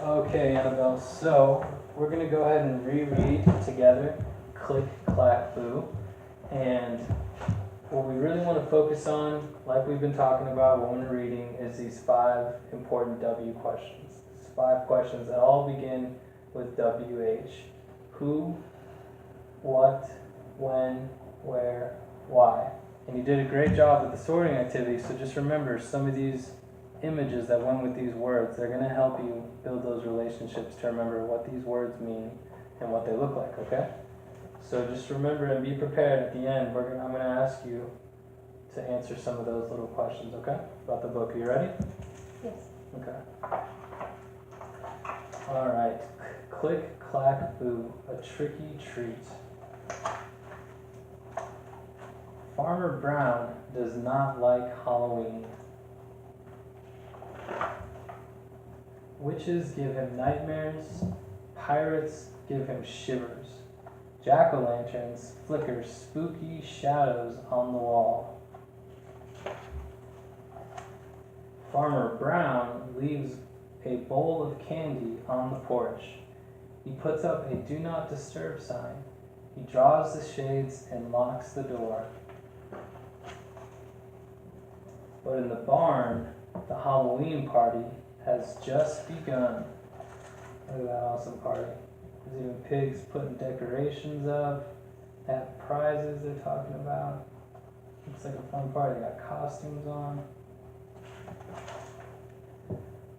Okay, Annabelle, so we're going to go ahead and reread together Click, Clack, Boo. And what we really want to focus on, like we've been talking about when we're reading, is these 5 important W questions. These 5 questions that all begin with WH. Who, what, when, where, why. And you did a great job with the sorting activity, so just remember some of these images that went with these words, they're going to help you build those relationships to remember what these words mean and what they look like, okay? So just remember and be prepared at the end. I'm going to ask you to answer some of those little questions, okay? About the book. Are you ready? Yes. Okay. All right. Click, clack, boo. A tricky treat. Farmer Brown does not like Halloween. Witches give him nightmares. Pirates give him shivers. Jack-o'-lanterns flicker spooky shadows on the wall. Farmer Brown leaves a bowl of candy on the porch. He puts up a do not disturb sign. He draws the shades and locks the door. But in the barn, the Halloween party has just begun. Look at that awesome party. There's even pigs putting decorations up. They have prizes they're talking about. Looks like a fun party. They got costumes on.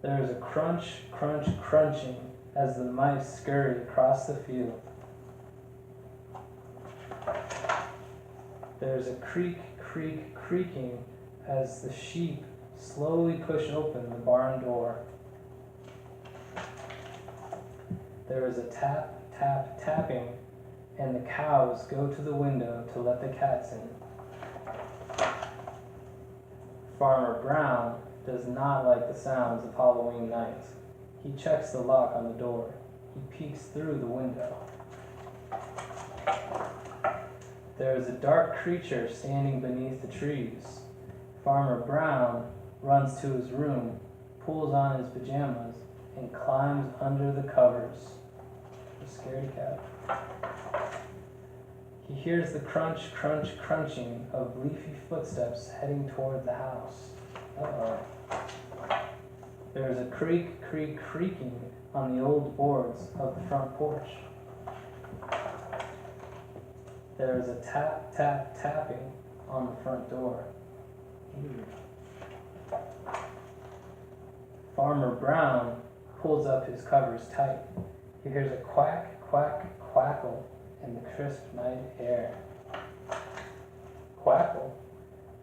There is a crunch, crunch, crunching as the mice scurry across the field. There is a creak, creak, creaking as the sheep slowly push open the barn door. There is a tap, tap, tapping, and the cows go to the window to let the cats in. Farmer Brown does not like the sounds of Halloween night. He checks the lock on the door. He peeks through the window. There is a dark creature standing beneath the trees. Farmer Brown runs to his room, pulls on his pajamas, and climbs under the covers. A scaredy cat. He hears the crunch, crunch, crunching of leafy footsteps heading toward the house. Uh-oh. There is a creak, creak, creaking on the old boards of the front porch. There is a tap, tap, tapping on the front door. Farmer Brown pulls up his covers tight. He hears a quack, quack, quackle in the crisp night air. Quackle.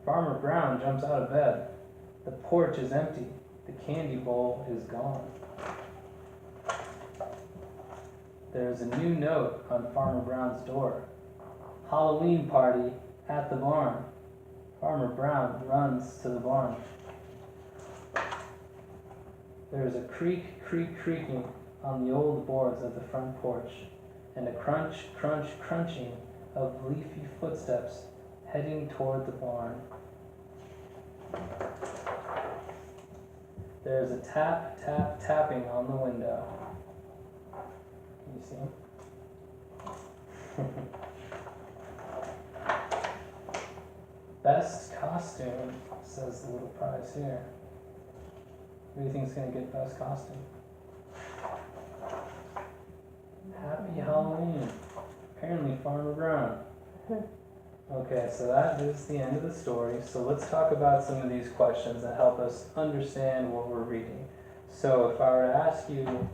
Farmer Brown jumps out of bed. The porch is empty. The candy bowl is gone. There is a new note on Farmer Brown's door. Halloween party at the barn. Farmer Brown runs to the barn. There is a creak, creak, creaking on the old boards of the front porch, and a crunch, crunch, crunching of leafy footsteps heading toward the barn. There is a tap, tap, tapping on the window. Can you see him? Best costume, says the little prize here. Who do you think is going to get best costume? Happy Halloween. Apparently Farmer Brown. Okay, so that is the end of the story. So let's talk about some of these questions that help us understand what we're reading. So if I were to ask you,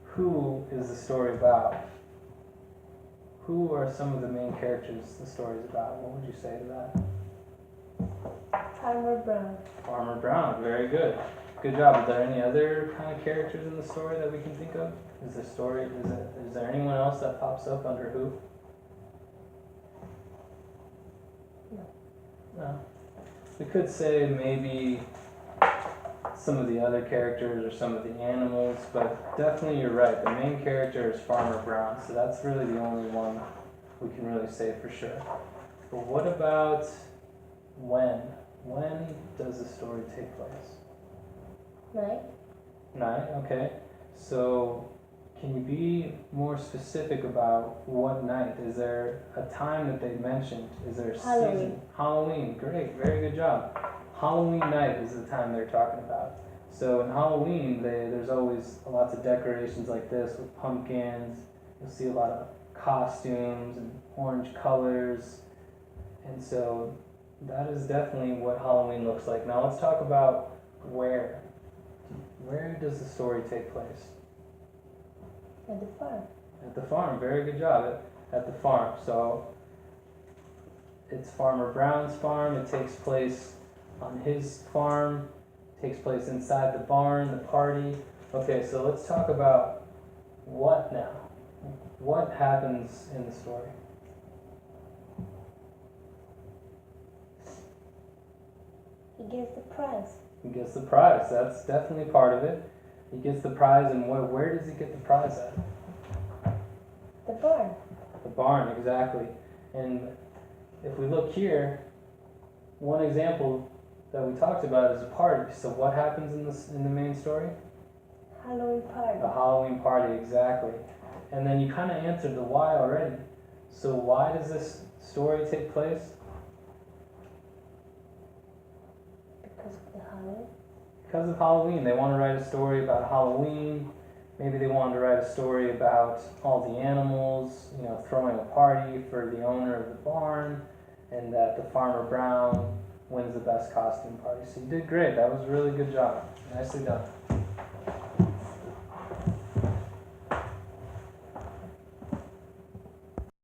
who is the story about? Who are some of the main characters the story is about? What would you say to that? Farmer Brown. Farmer Brown, very good. Good job. Are there any other kind of characters in the story that we can think of? Is there anyone else that pops up under who? No. We could say maybe some of the other characters or some of the animals, but definitely you're right. The main character is Farmer Brown, so that's really the only one we can really say for sure. But what about when? When does the story take place? Night. Night, okay. So, can you be more specific about what night? Is there a time that they mentioned? Is there a Halloween. season? Halloween. Great, very good job. Halloween night is the time they're talking about. So in Halloween, there's always lots of decorations like this with pumpkins. You'll see a lot of costumes and orange colors. And so that is definitely what Halloween looks like. Now let's talk about where. Where does the story take place? At the farm. At the farm. Very good job. At the farm. So it's Farmer Brown's farm. It takes place on his farm. It takes place inside the barn, the party. Okay, so let's talk about what now? What happens in the story? He gets the prize. He gets the prize. That's definitely part of it. He gets the prize, and where does he get the prize at? The barn. The barn, exactly. And if we look here, one example that we talked about is a party. So what happens in the main story? Halloween party. The Halloween party, exactly. And then you kind of answered the why already. So why does this story take place? Because of the Halloween. Because of Halloween. They want to write a story about Halloween. Maybe they wanted to write a story about all the animals, throwing a party for the owner of the barn, and that the Farmer Brown wins the best costume party. So you did great. That was a really good job. Nicely done.